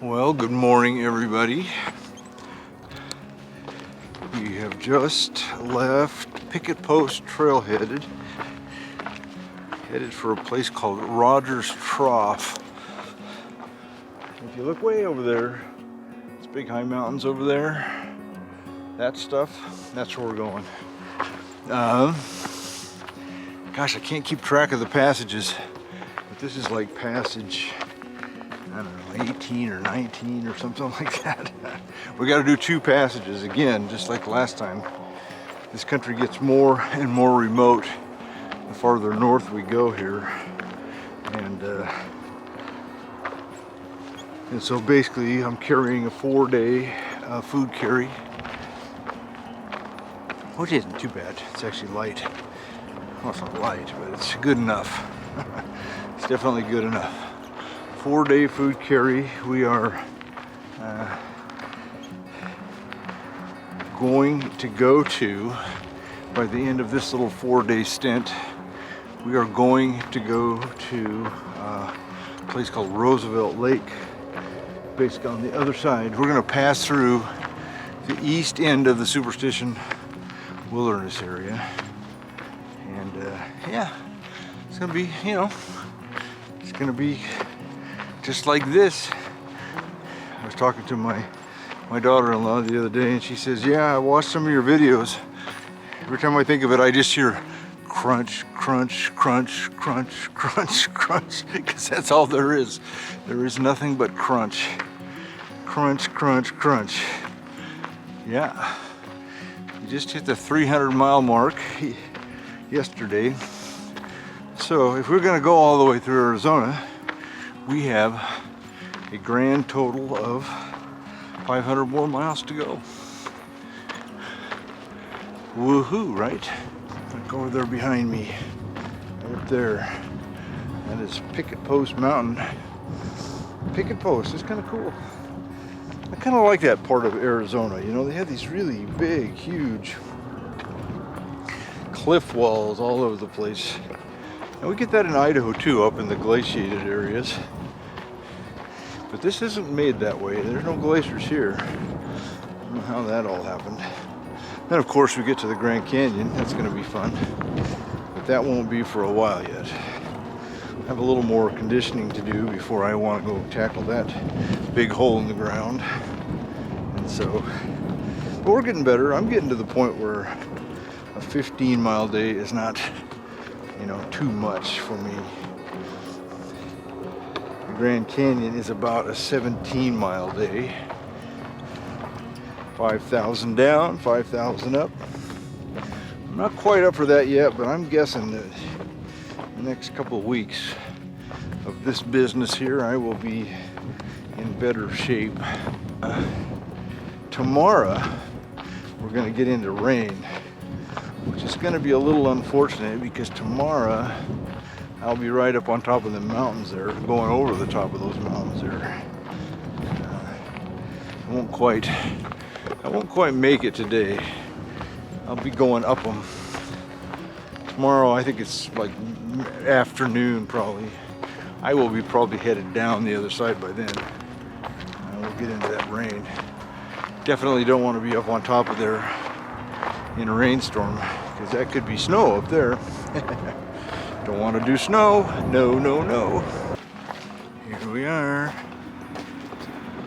Well, good morning, everybody. We have just left Picket Post Trailhead, headed for a place called Rogers Trough. If you look way over there, it's big high mountains over there. That stuff, that's where we're going. Gosh, I can't keep track of the passages, but this is like passage, I don't know, 18 or 19 or something like that. We got to do 2 passages again, just like last time. This country gets more and more remote the farther north we go here, and so basically I'm carrying a 4-day food carry, which isn't too bad. It's actually light. Well, it's not light, but it's good enough. It's definitely good enough. 4-day food carry. We are going to go to, by the end of this little 4-day stint, we are going to go to a place called Roosevelt Lake, basically on the other side. We're going to pass through the east end of the Superstition Wilderness area. And yeah, it's going to be, it's going to be just like this. I was talking to my daughter-in-law the other day, and she says, yeah, I watched some of your videos. Every time I think of it, I just hear crunch, crunch, crunch, crunch, crunch, crunch, because that's all there is. There is nothing but crunch. Crunch, crunch, crunch. Yeah. We just hit the 300-mile mark yesterday. So if we're going to go all the way through Arizona, we have a grand total of 500 more miles to go. Woohoo, right? Look over there behind me, right up there. That is Picket Post Mountain. Picket Post is kind of cool. I kind of like that part of Arizona. They have these really big, huge cliff walls all over the place. And we get that in Idaho too, up in the glaciated areas. But this isn't made that way. There's no glaciers here. I don't know how that all happened. Then of course we get to the Grand Canyon. That's going to be fun. But that won't be for a while yet. I have a little more conditioning to do before I want to go tackle that big hole in the ground. And so, but we're getting better. I'm getting to the point where a 15-mile day is not, too much for me. The Grand Canyon is about a 17-mile day. 5,000 down, 5,000 up. I'm not quite up for that yet, but I'm guessing that the next couple of weeks of this business here, I will be in better shape. Tomorrow, we're going to get into rain, which is going to be a little unfortunate because tomorrow I'll be right up on top of the mountains there, going over the top of those mountains there. I won't quite make it today. I'll be going up them. Tomorrow, I think it's like afternoon probably. I will be probably headed down the other side by then. I will get into that rain. Definitely don't want to be up on top of there in a rainstorm, because that could be snow up there. Don't want to do snow. No, no, no. Here we are.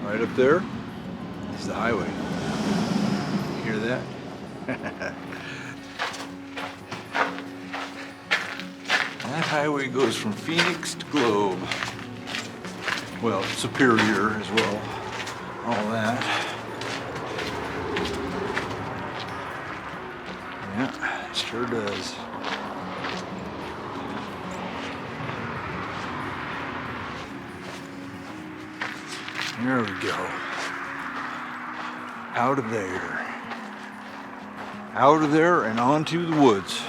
Right up there is the highway. You hear that? That highway goes from Phoenix to Globe. Well, Superior as well. All that. Yeah, it sure does. There we go. Out of there. Out of there and onto the woods.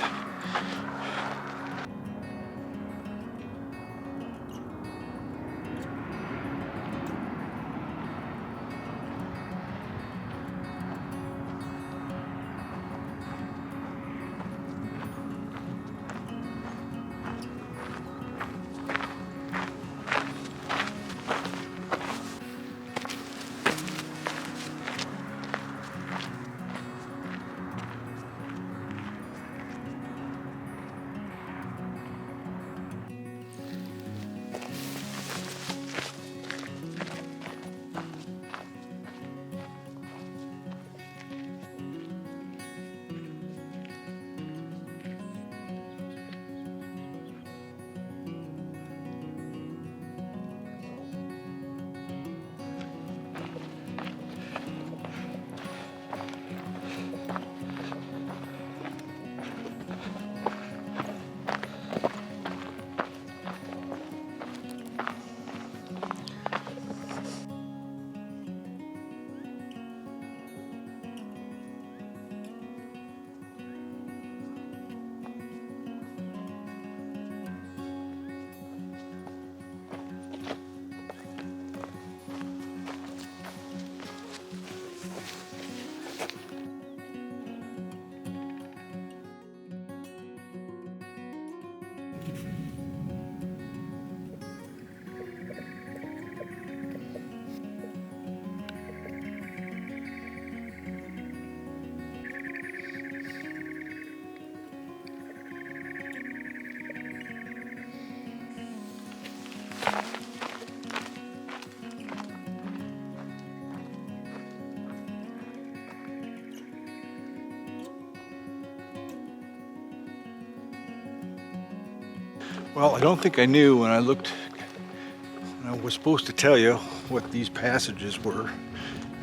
Well, I don't think I knew when I looked, when I was supposed to tell you what these passages were.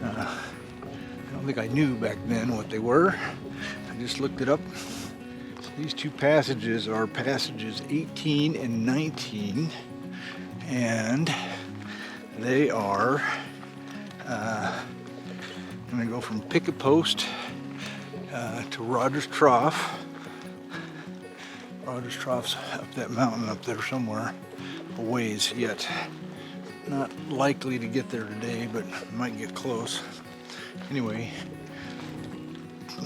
I don't think I knew back then what they were. I just looked it up. So these two passages are passages 18 and 19, and they are going to go from Picket Post to Rogers Trough. Rogers Trough's up that mountain up there somewhere, a ways yet. Not likely to get there today, but might get close. Anyway,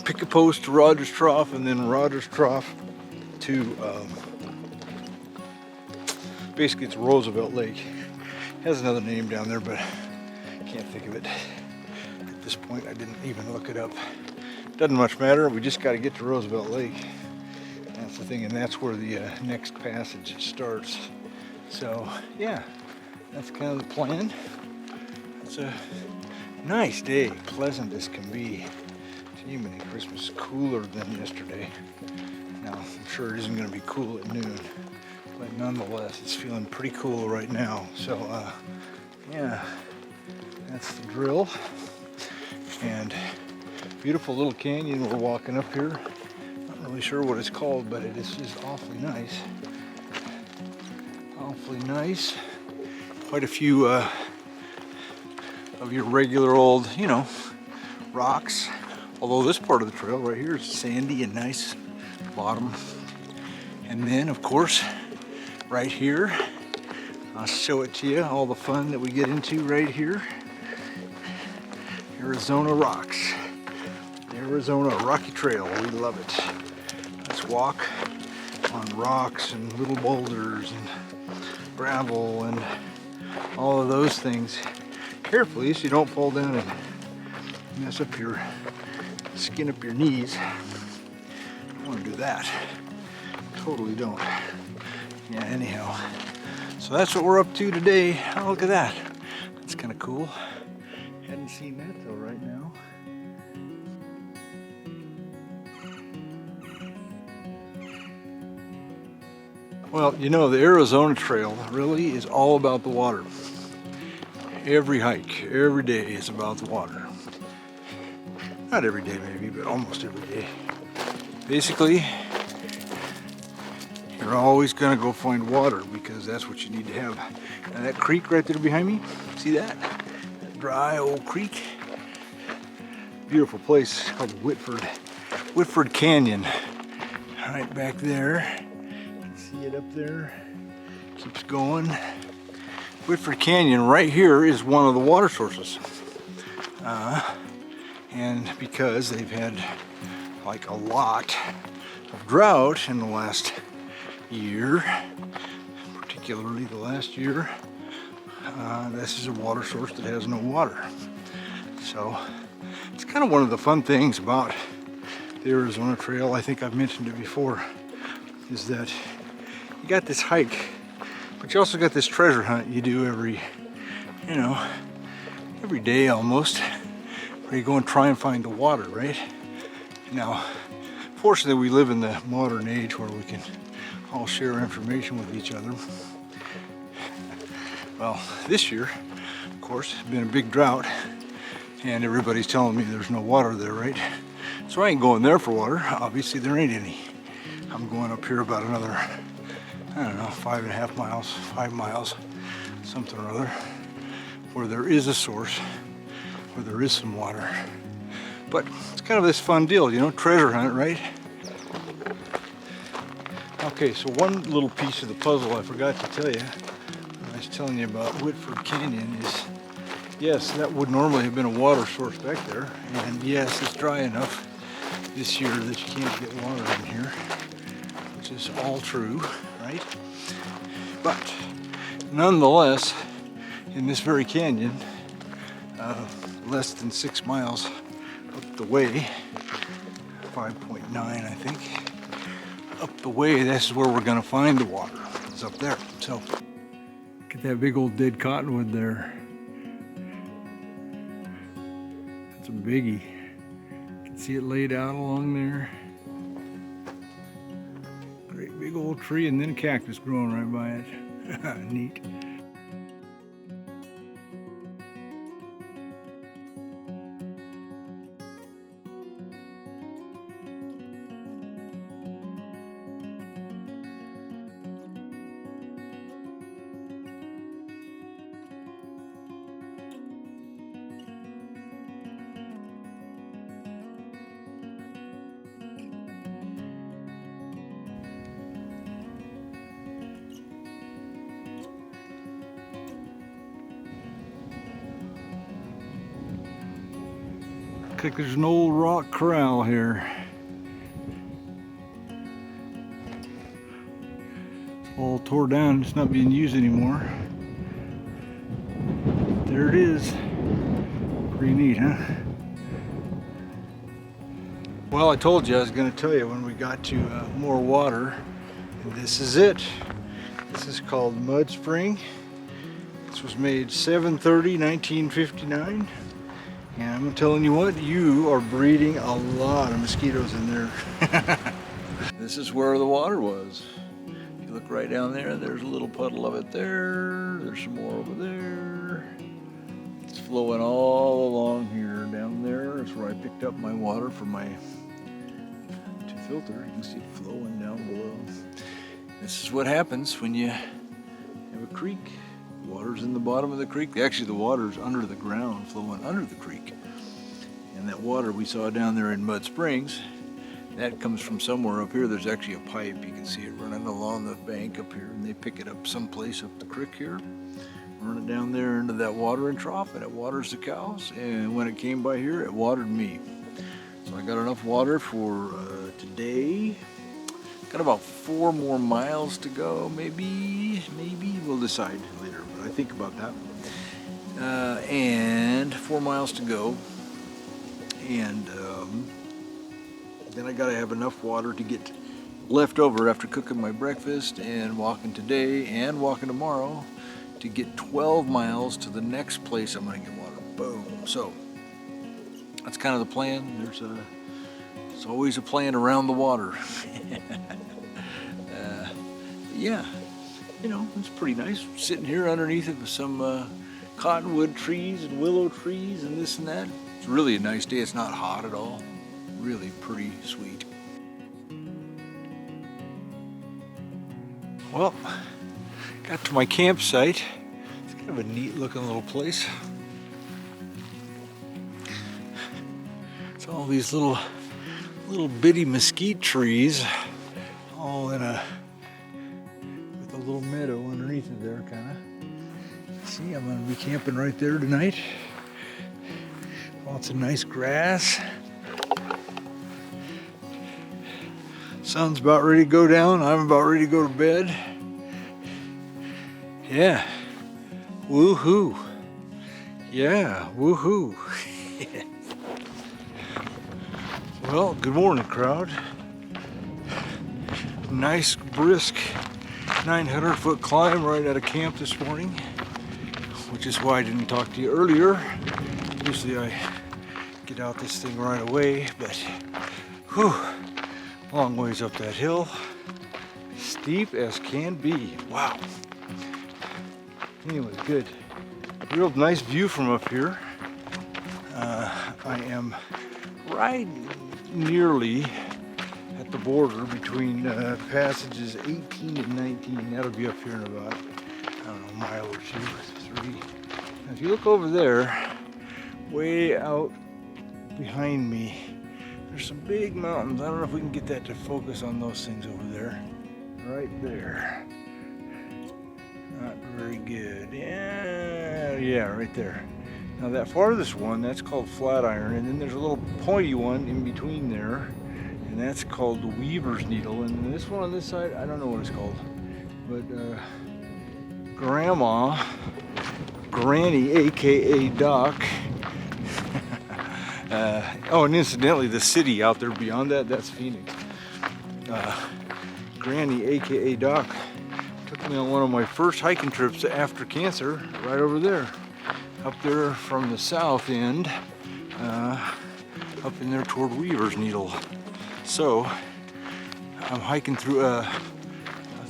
Picket Post to Rogers Trough, and then Rogers Trough to basically it's Roosevelt Lake. Has another name down there, but I can't think of it at this point. I didn't even look it up. Doesn't much matter. We just got to get to Roosevelt Lake. That's the thing, and that's where the next passage starts. So yeah, that's kind of the plan. It's a nice day, pleasant as can be. Gee, many Christmas is cooler than yesterday. Now, I'm sure it isn't going to be cool at noon, but nonetheless, it's feeling pretty cool right now. So yeah, that's the drill. And beautiful little canyon we're walking up here. Not really sure what it's called, but it is just awfully nice. Awfully nice. Quite a few of your regular old, rocks. Although this part of the trail right here is sandy and nice bottom. And then, of course, right here, I'll show it to you, all the fun that we get into right here. Arizona rocks. The Arizona Rocky Trail, we love it. Let's walk on rocks and little boulders and gravel and all of those things carefully so you don't fall down and mess up your skin up your knees. Don't want to do that. Totally don't. Yeah, anyhow. So that's what we're up to today. Oh, look at that. That's kind of cool. Hadn't seen that though right now. Well, the Arizona Trail really is all about the water. Every hike, every day is about the water. Not every day maybe, but almost every day. Basically, you're always gonna go find water because that's what you need to have. And that creek right there behind me, see that? That dry old creek. Beautiful place called Whitford Canyon. Right back there. You can see it up there. Keeps going. Whitford Canyon right here is one of the water sources. And because they've had like a lot of drought in the last year, particularly the last year, this is a water source that has no water. So it's kind of one of the fun things about the Arizona Trail, I think I've mentioned it before, is that you got this hike, but you also got this treasure hunt you do every day almost, where you go and try and find the water, right? Now, fortunately we live in the modern age where we can all share information with each other. Well, this year, of course, it's been a big drought, and everybody's telling me there's no water there, right? So I ain't going there for water. Obviously there ain't any. I'm going up here about another, 5.5 miles, 5 miles, something or other, where there is a source, where there is some water. But it's kind of this fun deal, treasure hunt, right? Okay, so one little piece of the puzzle I forgot to tell you, when I was telling you about Whitford Canyon, is yes, that would normally have been a water source back there, and yes, it's dry enough this year that you can't get water in here, which is all true, right? But nonetheless, in this very canyon, less than 6 miles up the way, 5.9 I think, up the way, this is where we're gonna find the water. It's up there. So look at that big old dead cottonwood there. That's a biggie. You can see it laid out along there. Great big old tree and then a cactus growing right by it. Neat. Looks like there's an old rock corral here. It's all tore down, it's not being used anymore. There it is. Pretty neat, huh? Well, I told you I was going to tell you when we got to more water. And this is it. This is called Mud Spring. This was made 7/30/1959. And I'm telling you what, you are breeding a lot of mosquitoes in there. This is where the water was. If you look right down there, there's a little puddle of it there. There's some more over there. It's flowing all along here. Down there is where I picked up my water for my to filter. You can see it flowing down below. This is what happens when you have a creek. Water's in the bottom of the creek. Actually, the water's under the ground, flowing under the creek. And that water we saw down there in Mud Springs, that comes from somewhere up here. There's actually a pipe. You can see it running along the bank up here, and they pick it up someplace up the creek here, run it down there into that watering trough, and it waters the cows. And when it came by here, it watered me. So I got enough water for today. Got about 4 more miles to go, maybe we'll decide later, but I think about that. And 4 miles to go, and then I gotta have enough water to get left over after cooking my breakfast and walking today and walking tomorrow to get 12 miles to the next place I'm gonna get water. Boom. So that's kind of the plan. There's always a plan around the water. Yeah, you know, it's pretty nice sitting here underneath it with some cottonwood trees and willow trees and this and that. It's really a nice day. It's not hot at all. Really pretty sweet. Well, got to my campsite. It's kind of a neat looking little place. It's all these little bitty mesquite trees, all in a little meadow underneath it there, kind of. See, I'm gonna be camping right there tonight. Lots of nice grass. Sun's about ready to go down. I'm about ready to go to bed. Yeah. Woohoo. Yeah, woohoo. Well, good morning, crowd. Nice, brisk 900-foot climb right out of camp this morning, which is why I didn't talk to you earlier. Usually I get out this thing right away, but whew, long ways up that hill. Steep as can be. Wow. Anyway, good. Real nice view from up here. I am right nearly at the border between passages 18 and 19. That'll be up here in about, I don't know, a mile or 2 or 3. Now, if you look over there, way out behind me, there's some big mountains. I don't know if we can get that to focus on those things over there. Right there. Not very good. Yeah, right there. Now that farthest one, that's called Flatiron, and then there's a little pointy one in between there, and that's called the Weaver's Needle. And this one on this side, I don't know what it's called, but Granny, aka Doc. Oh, and incidentally, the city out there beyond that, that's Phoenix. Granny, aka Doc, took me on one of my first hiking trips after cancer, right over there. Up there from the south end, up in there toward Weaver's Needle. So I'm hiking through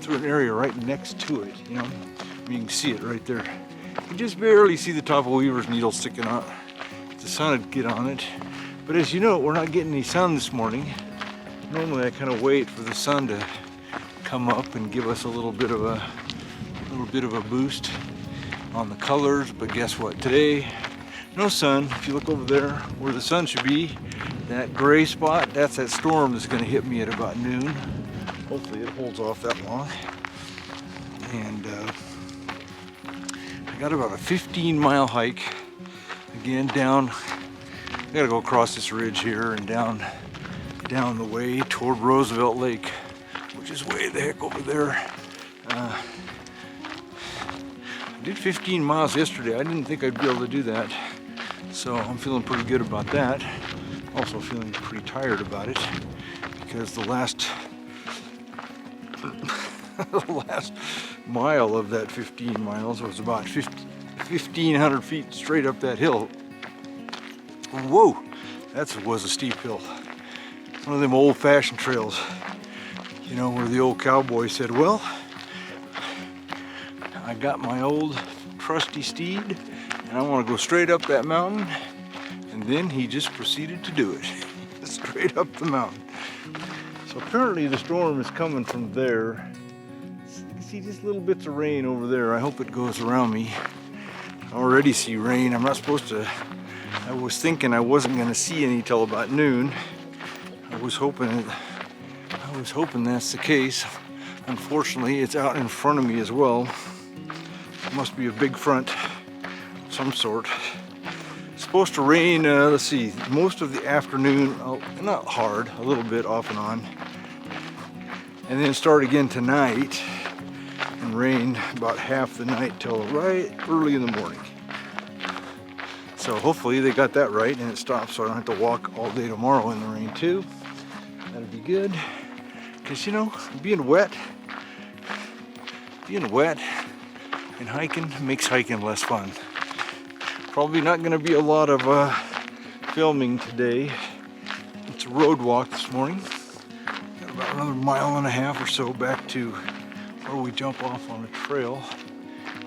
through an area right next to it, you know. You can see it right there. You just barely see the top of Weaver's Needle sticking out. If the sun would get on it. But as you know, we're not getting any sun this morning. Normally I kind of wait for the sun to come up and give us a little bit of a boost on the colors, but guess what? Today, no sun. If you look over there where the sun should be, that gray spot, that's that storm that's going to hit me at about noon. Hopefully it holds off that long. And I got about a 15-mile hike. Again, down, I gotta go across this ridge here and down the way toward Roosevelt Lake, which is way the heck over there. I did 15 miles yesterday. I didn't think I'd be able to do that. So I'm feeling pretty good about that. Also feeling pretty tired about it because the last mile of that 15 miles was about 1,500 feet straight up that hill. Whoa, that was a steep hill. One of them old-fashioned trails, you know, where the old cowboy said, well, I got my old trusty steed and I want to go straight up that mountain. And then he just proceeded to do it, straight up the mountain. So apparently the storm is coming from there. You can see just little bits of rain over there. I hope it goes around me. I already see rain. I'm not supposed to. I was thinking I wasn't going to see any till about noon. I was hoping that's the case. Unfortunately, it's out in front of me as well. It must be a big front of some sort. It's supposed to rain, let's see, most of the afternoon, not hard, a little bit off and on. And then start again tonight and rain about half the night till right early in the morning. So hopefully they got that right and it stops so I don't have to walk all day tomorrow in the rain too. That'd be good. Because you know, being wet and hiking makes hiking less fun. Probably not going to be a lot of filming today. It's a road walk this morning. Got about another 1.5 miles or so back to where we jump off on a trail.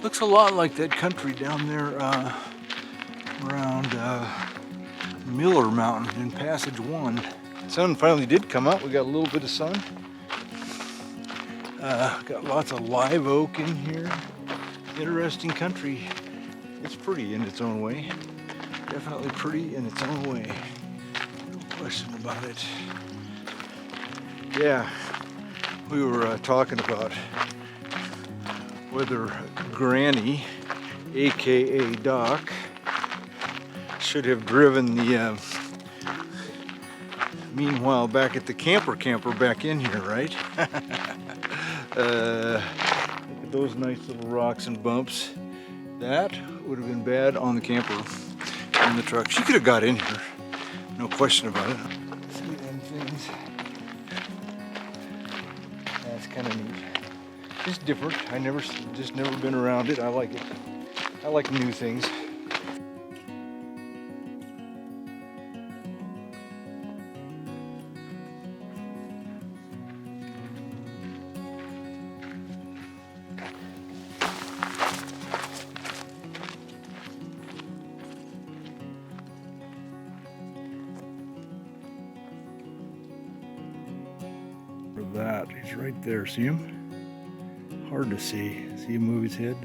Looks a lot like that country down there around Miller Mountain in Passage 1. Sun finally did come out. We got a little bit of sun. Got lots of live oak in here. Interesting country. It's pretty in its own way. Definitely pretty in its own way. No question about it. Yeah, we were talking about whether Granny, aka Doc, should have driven the meanwhile back at the camper back in here, right? Look at those nice little rocks and bumps. That would have been bad on the camper in the truck. She could have got in here, no question about it. See them things. That's kind of neat. It's different. Just never been around it. I like it. I like new things. That he's right there. See him? Hard to see. See him move his head?